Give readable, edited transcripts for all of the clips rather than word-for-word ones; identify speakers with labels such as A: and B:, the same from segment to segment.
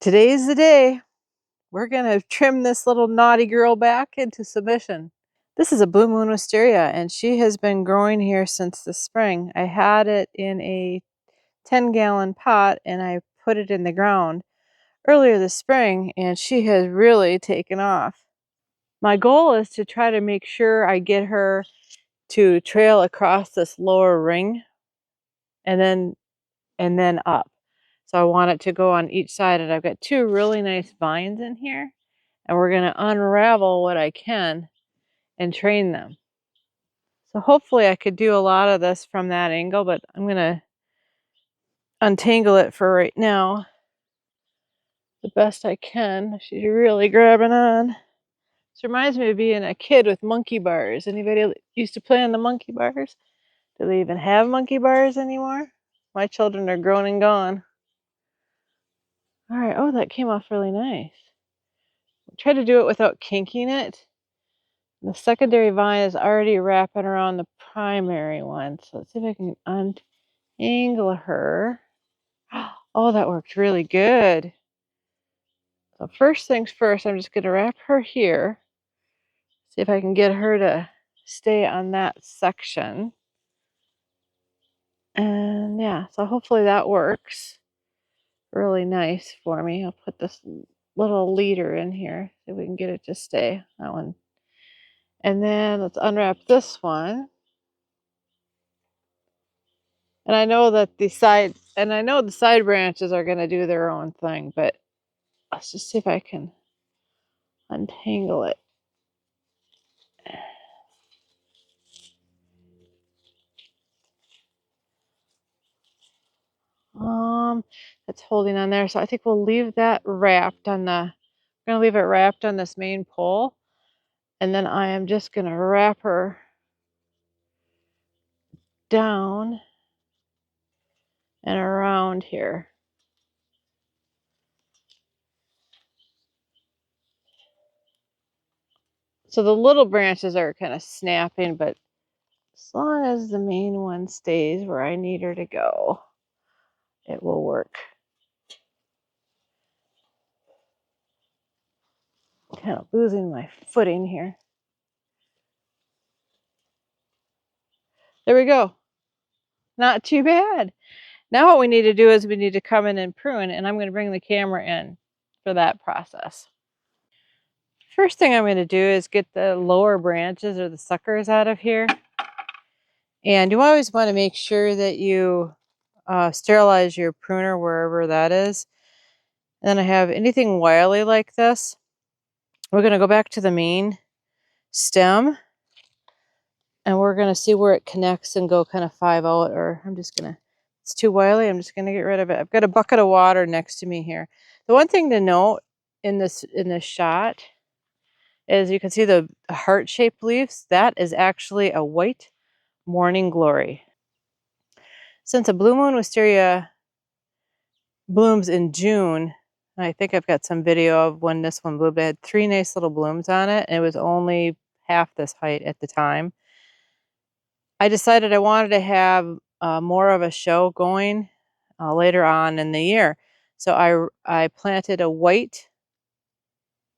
A: Today's the day. We're gonna trim this little naughty girl back into submission. This is a Blue Moon Wisteria, and she has been growing here since the spring. I had it in a 10-gallon pot, and I put it in the ground earlier this spring, and she has really taken off. My goal is to try to make sure I get her to trail across this lower ring and then up. So I want it to go on each side, and I've got two really nice vines in here, and we're going to unravel what I can and train them. So hopefully I could do a lot of this from that angle, but I'm going to untangle it for right now the best I can. She's really grabbing on. This reminds me of being a kid with monkey bars. Anybody used to play on the monkey bars? Do they even have monkey bars anymore? My children are grown and gone. All right. Oh, that came off really nice. Try to do it without kinking it. The secondary vine is already wrapping around the primary one. So let's see if I can untangle her. Oh, that worked really good. So first things first, I'm just going to wrap her here. See if I can get her to stay on that section. And yeah, so hopefully that works really nice for me. I'll put this little leader in here so we can get it to stay. That one. And then let's unwrap this one. And I know that the side branches are going to do their own thing, but let's just see if I can untangle it. That's holding on there. So I think we'll leave that wrapped on we're going to leave it wrapped on this main pole. And then I am just going to wrap her down and around here. So the little branches are kind of snapping, but as long as the main one stays where I need her to go, it will work. Kind of losing my footing here. There we go. Not too bad. Now what we need to do is we need to come in and prune, and I'm going to bring the camera in for that process. First thing I'm going to do is get the lower branches or the suckers out of here. And you always want to make sure that you sterilize your pruner wherever that is. And then I have anything wily like this. We're going to go back to the main stem, and we're going to see where it connects and go kind of 5 out, or I'm just going to, it's too wily, I'm just going to get rid of it. I've got a bucket of water next to me here. The one thing to note in this shot is you can see the heart-shaped leaves. That is actually a white morning glory. Since a Blue Moon Wisteria blooms in June, I think I've got some video of when this one bloomed. It had 3 nice little blooms on it, and it was only half this height at the time. I decided I wanted to have more of a show going later on in the year. So I planted a white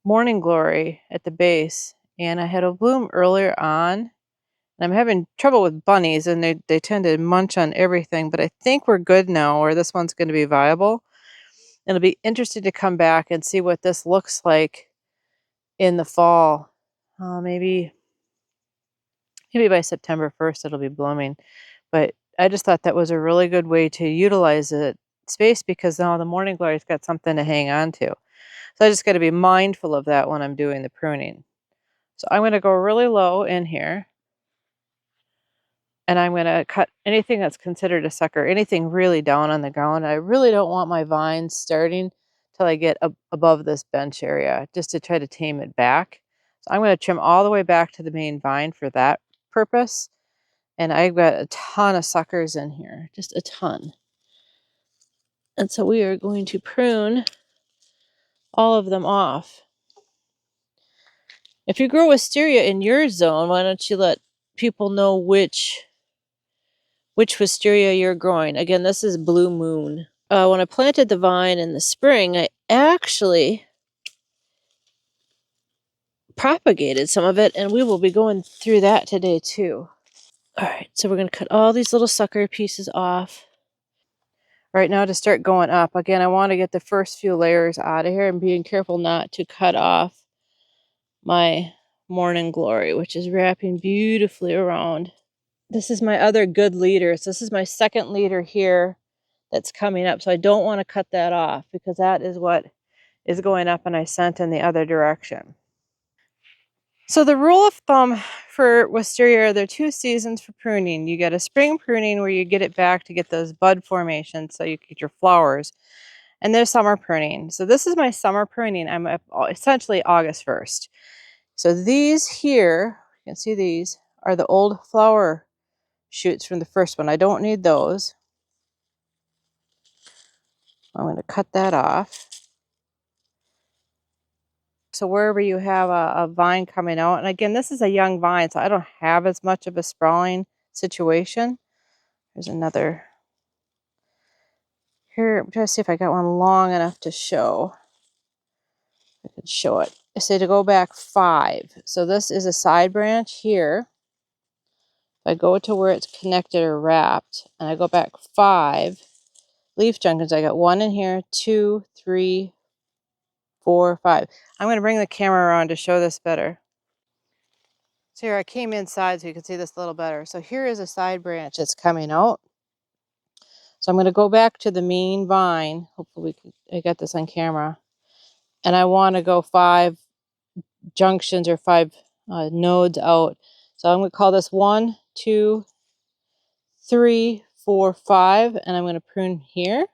A: morning glory at the base, and I had a bloom earlier on. I'm having trouble with bunnies, and they tend to munch on everything, but I think we're good now, or this one's going to be viable. It'll be interesting to come back and see what this looks like in the fall. Maybe by September 1st it'll be blooming. But I just thought that was a really good way to utilize the space, because now the morning glory's got something to hang on to. So I just got to be mindful of that when I'm doing the pruning. So I'm going to go really low in here. And I'm going to cut anything that's considered a sucker, anything really down on the ground. I really don't want my vines starting till I get above this bench area, just to try to tame it back. So I'm going to trim all the way back to the main vine for that purpose. And I've got a ton of suckers in here, just a ton. And so we are going to prune all of them off. If you grow wisteria in your zone, why don't you let people know which wisteria you're growing. Again, this is Blue Moon. when I planted the vine in the spring, I actually propagated some of it, and we will be going through that today too. All right, so we're going to cut all these little sucker pieces off. Right now to start going up. Again, I want to get the first few layers out of here and being careful not to cut off my morning glory, which is wrapping beautifully around. This is my other good leader. So this is my second leader here that's coming up. So I don't want to cut that off because that is what is going up and I sent in the other direction. So the rule of thumb for wisteria, there are 2 seasons for pruning. You get a spring pruning where you get it back to get those bud formations so you get your flowers. And there's summer pruning. So this is my summer pruning. I'm essentially August 1st. So these here, you can see these, are the old flower shoots from the first one. I don't need those. I'm going to cut that off. So wherever you have a vine coming out, and again, this is a young vine, so I don't have as much of a sprawling situation. There's another. Here, I'm trying to see if I got one long enough to show. I could show it. I say to go back 5. So this is a side branch here. If I go to where it's connected or wrapped, and I go back 5 leaf junctions, I got 1 in here, 2, 3, 4, 5. I'm going to bring the camera around to show this better. So here I came inside so you can see this a little better. So here is a side branch that's coming out. So I'm going to go back to the main vine. Hopefully I got this on camera. And I want to go 5 junctions or 5 nodes out. So I'm going to call this 1, 2, 3, 4, 5. And I'm going to prune here.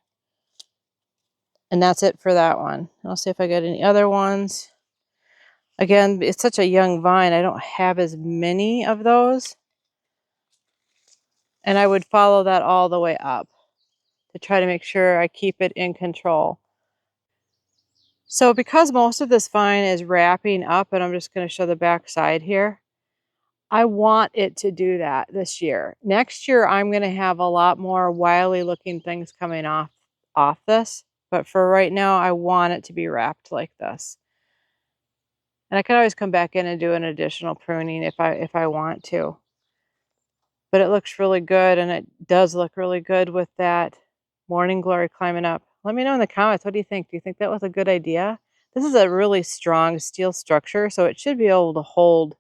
A: And that's it for that one. I'll see if I got any other ones. Again, it's such a young vine. I don't have as many of those. And I would follow that all the way up to try to make sure I keep it in control. So because most of this vine is wrapping up, and I'm just going to show the back side here, I want it to do that this year. Next year, I'm going to have a lot more wily looking things coming off this. But for right now, I want it to be wrapped like this. And I can always come back in and do an additional pruning if I want to. But it looks really good, and it does look really good with that morning glory climbing up. Let me know in the comments, what do you think? Do you think that was a good idea? This is a really strong steel structure, so it should be able to hold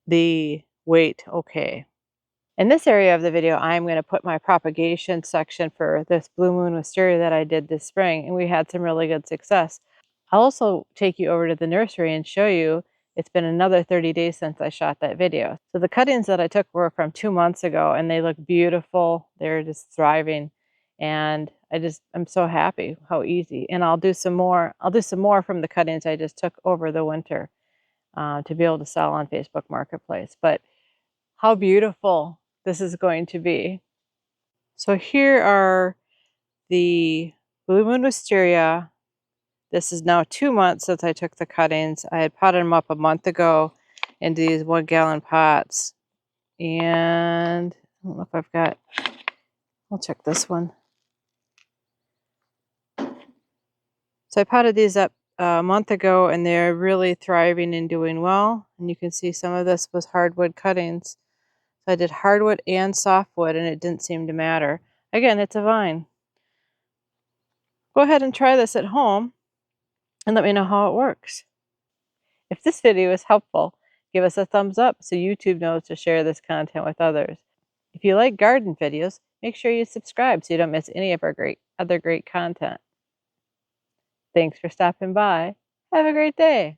A: the weight okay. In this area of the video, I'm going to put my propagation section for this blue moon wisteria that I did this spring, and we had some really good success. I'll also take you over to the nursery and show you. It's been another 30 days since I shot that video. So the cuttings that I took were from 2 months ago, and they look beautiful. They're just thriving. And I'm so happy how easy. And I'll do some more from the cuttings I just took over the winter to be able to sell on Facebook Marketplace. But how beautiful this is going to be. So here are the blue moon wisteria. This is now 2 months since I took the cuttings. I had potted them up a month ago into these 1-gallon pots. And I don't know if I've got, I'll check this one. So I potted these up a month ago, and they're really thriving and doing well. And you can see some of this was hardwood cuttings. So I did hardwood and softwood, and it didn't seem to matter. Again, it's a vine. Go ahead and try this at home and let me know how it works. If this video was helpful, give us a thumbs up so YouTube knows to share this content with others. If you like garden videos, make sure you subscribe so you don't miss any of our other great content. Thanks for stopping by. Have a great day.